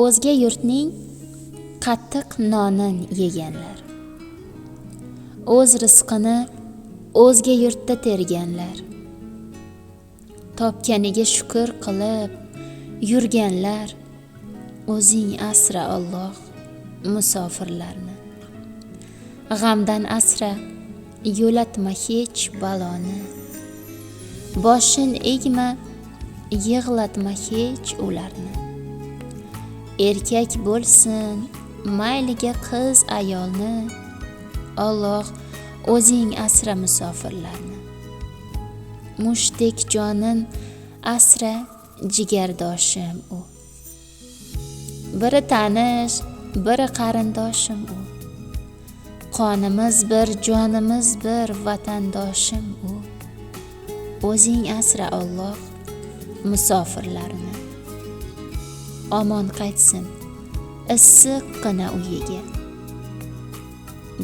o'zga yurtning qattiq nonin yeganlar, o'z rizqini o'zga yurtda terganlar, topganiga shukr qilib yurganlar, o'zing asra Alloh musofirlarni. G'amdan asra, yo'latma hech baloni, boshin egma, yig'latma hech ularni. Erkak bo'lsin, mayliga qiz ayolni, Alloh o'zing asra musofirlarni. Mushtdek jonin asra jigardoshim u, biri tanish, biri qarindoshim u. Qonimiz bir, jonimiz bir, vatandoshim u. O'zing asra Alloh musofirlarni. Omon qaytsin issiqqina uyiga,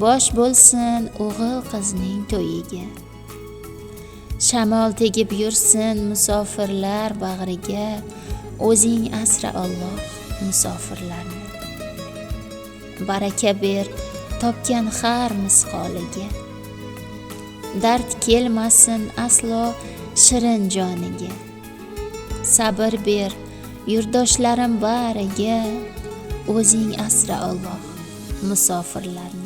bosh bo'lsin o'g'il qizning to'yiga. Shamol tegib yursin musofirlar bag'riga, o'zing asra Alloh musofirlarni. Baraka ber topgan har misqoliga, dard kelmasin aslo shirin joniga. Sabr ber yurdoshlarim bariga, o'zing asra Alloh musofirlarni.